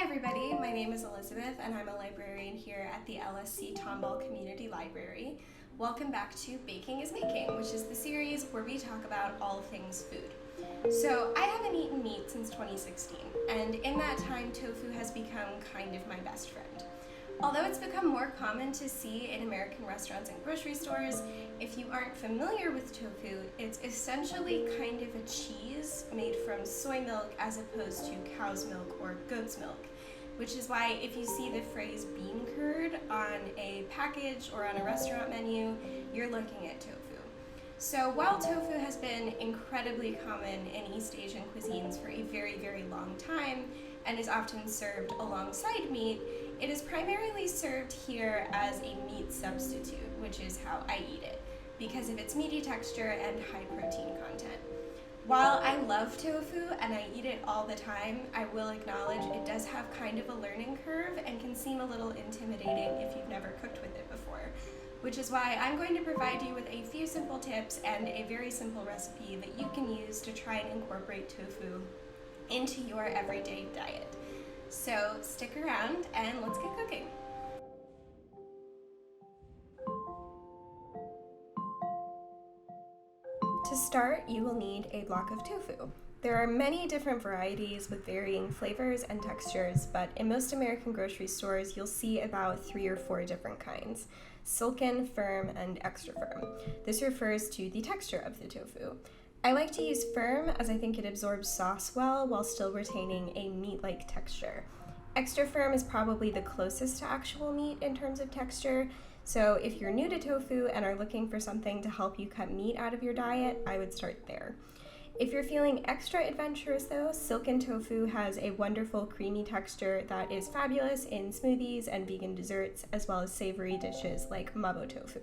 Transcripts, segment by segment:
everybody, my name is Elizabeth and I'm a librarian here at the LSC Tomball Community Library. Welcome back to Baking is Making, which is the series where we talk about all things food. So I haven't eaten meat since 2016, and in that time tofu has become kind of my best friend. Although it's become more common to see in American restaurants and grocery stores, if you aren't familiar with tofu, it's essentially kind of a cheese made from soy milk as opposed to cow's milk or goat's milk, which is why if you see the phrase bean curd on a package or on a restaurant menu, you're looking at tofu. So while tofu has been incredibly common in East Asian cuisines for a very, very long time and is often served alongside meat, it is primarily served here as a meat substitute, which is how I eat it, because of its meaty texture and high protein content. While I love tofu and I eat it all the time, I will acknowledge it does have kind of a learning curve and can seem a little intimidating if you've never cooked with it before, which is why I'm going to provide you with a few simple tips and a very simple recipe that you can use to try and incorporate tofu into your everyday diet. So stick around and let's get cooking. To start, you will need a block of tofu. There are many different varieties with varying flavors and textures, but in most American grocery stores, you'll see about 3 or 4 different kinds: silken, firm, and extra firm. This refers to the texture of the tofu. I like to use firm as I think it absorbs sauce well while still retaining a meat-like texture. Extra firm is probably the closest to actual meat in terms of texture, so if you're new to tofu and are looking for something to help you cut meat out of your diet, I would start there. If you're feeling extra adventurous though, silken tofu has a wonderful creamy texture that is fabulous in smoothies and vegan desserts, as well as savory dishes like mabo tofu.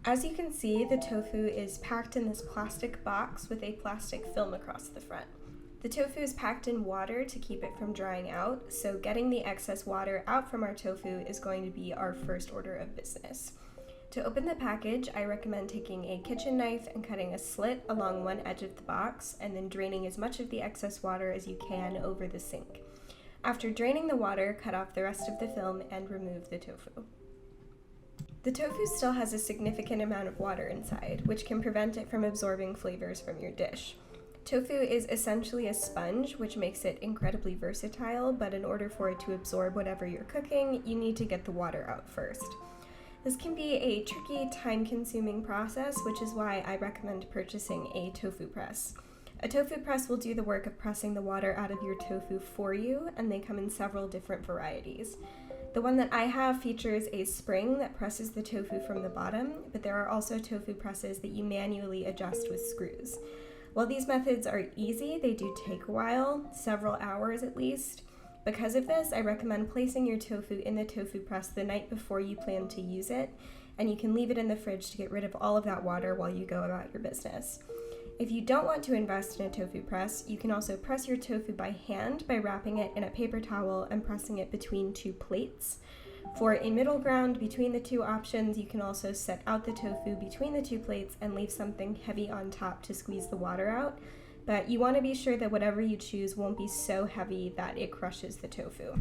As you can see, the tofu is packed in this plastic box with a plastic film across the front. The tofu is packed in water to keep it from drying out, so getting the excess water out from our tofu is going to be our first order of business. To open the package, I recommend taking a kitchen knife and cutting a slit along one edge of the box, and then draining as much of the excess water as you can over the sink. After draining the water, cut off the rest of the film and remove the tofu. The tofu still has a significant amount of water inside, which can prevent it from absorbing flavors from your dish. Tofu is essentially a sponge, which makes it incredibly versatile, but in order for it to absorb whatever you're cooking, you need to get the water out first. This can be a tricky, time-consuming process, which is why I recommend purchasing a tofu press. A tofu press will do the work of pressing the water out of your tofu for you, and they come in several different varieties. The one that I have features a spring that presses the tofu from the bottom, but there are also tofu presses that you manually adjust with screws. While these methods are easy, they do take a while, several hours at least. Because of this, I recommend placing your tofu in the tofu press the night before you plan to use it, and you can leave it in the fridge to get rid of all of that water while you go about your business. If you don't want to invest in a tofu press, you can also press your tofu by hand by wrapping it in a paper towel and pressing it between 2 plates. For a middle ground between the 2 options, you can also set out the tofu between the 2 plates and leave something heavy on top to squeeze the water out, but you want to be sure that whatever you choose won't be so heavy that it crushes the tofu.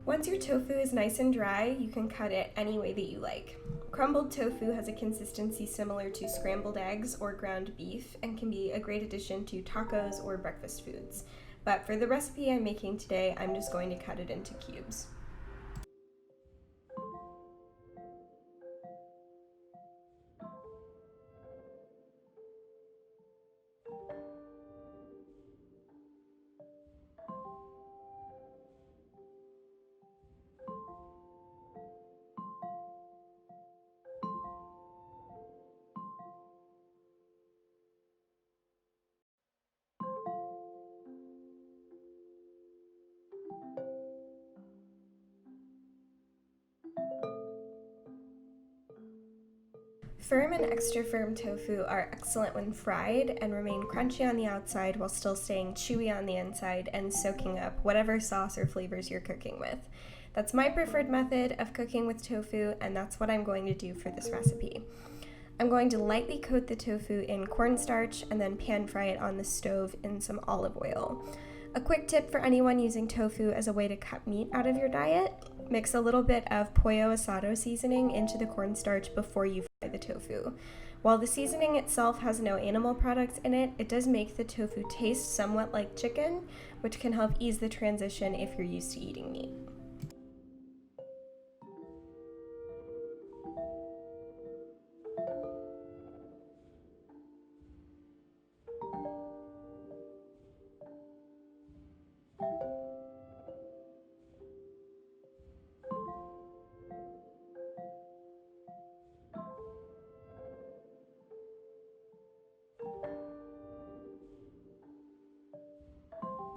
Once your tofu is nice and dry, you can cut it any way that you like. Crumbled tofu has a consistency similar to scrambled eggs or ground beef and can be a great addition to tacos or breakfast foods. But for the recipe I'm making today, I'm just going to cut it into cubes. Firm and extra firm tofu are excellent when fried and remain crunchy on the outside while still staying chewy on the inside and soaking up whatever sauce or flavors you're cooking with. That's my preferred method of cooking with tofu, and that's what I'm going to do for this recipe. I'm going to lightly coat the tofu in cornstarch and then pan fry it on the stove in some olive oil. A quick tip for anyone using tofu as a way to cut meat out of your diet: mix a little bit of pollo asado seasoning into the cornstarch before you fry the tofu. While the seasoning itself has no animal products in it, it does make the tofu taste somewhat like chicken, which can help ease the transition if you're used to eating meat.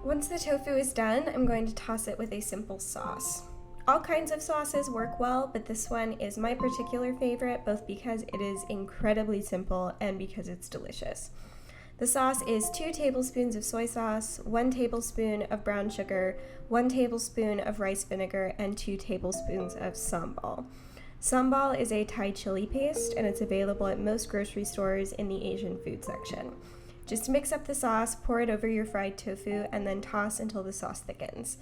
Once the tofu is done, I'm going to toss it with a simple sauce. All kinds of sauces work well, but this one is my particular favorite, both because it is incredibly simple and because it's delicious. The sauce is 2 tablespoons of soy sauce, 1 tablespoon of brown sugar, 1 tablespoon of rice vinegar, and 2 tablespoons of sambal. Sambal is a Thai chili paste, and it's available at most grocery stores in the Asian food section. Just mix up the sauce, pour it over your fried tofu, and then toss until the sauce thickens.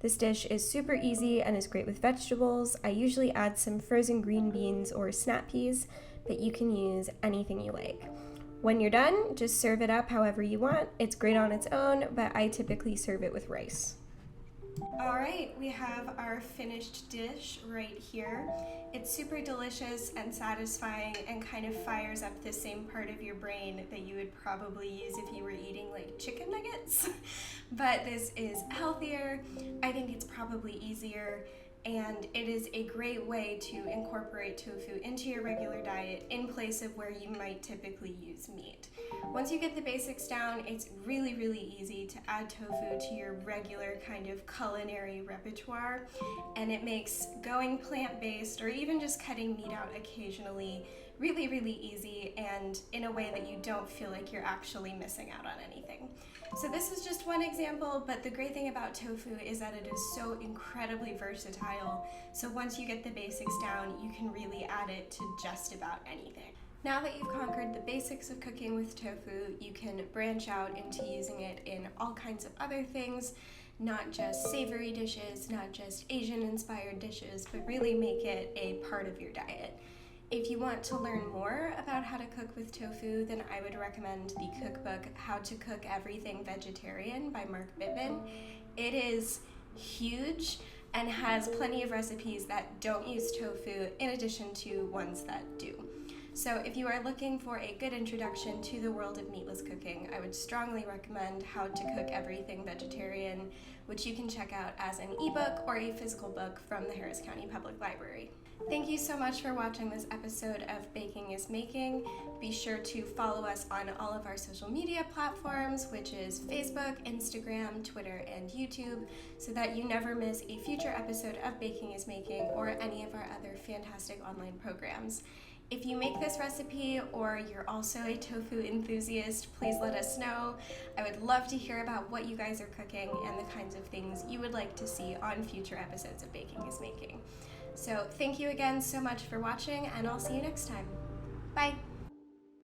This dish is super easy and is great with vegetables. I usually add some frozen green beans or snap peas, but you can use anything you like. When you're done, just serve it up however you want. It's great on its own, but I typically serve it with rice. All right, we have our finished dish right here. It's super delicious and satisfying and kind of fires up the same part of your brain that you would probably use if you were eating like chicken nuggets. But this is healthier. I think it's probably easier, and it is a great way to incorporate tofu into your regular diet in place of where you might typically use meat. Once you get the basics down, it's really, really easy to add tofu to your regular kind of culinary repertoire, and it makes going plant-based or even just cutting meat out occasionally really, really easy, and in a way that you don't feel like you're actually missing out on anything. So this is just one example, but the great thing about tofu is that it is so incredibly versatile. So once you get the basics down, you can really add it to just about anything. Now that you've conquered the basics of cooking with tofu, you can branch out into using it in all kinds of other things, not just savory dishes, not just Asian-inspired dishes, but really make it a part of your diet. If you want to learn more about how to cook with tofu, then I would recommend the cookbook How to Cook Everything Vegetarian by Mark Bittman. It is huge and has plenty of recipes that don't use tofu in addition to ones that do. So if you are looking for a good introduction to the world of meatless cooking, I would strongly recommend How to Cook Everything Vegetarian, which you can check out as an ebook or a physical book from the Harris County Public Library. Thank you so much for watching this episode of Baking is Making. Be sure to follow us on all of our social media platforms, which is Facebook, Instagram, Twitter, and YouTube, so that you never miss a future episode of Baking is Making or any of our other fantastic online programs. If you make this recipe or you're also a tofu enthusiast, please let us know. I would love to hear about what you guys are cooking and the kinds of things you would like to see on future episodes of Baking is Making. So thank you again so much for watching, and I'll see you next time. Bye!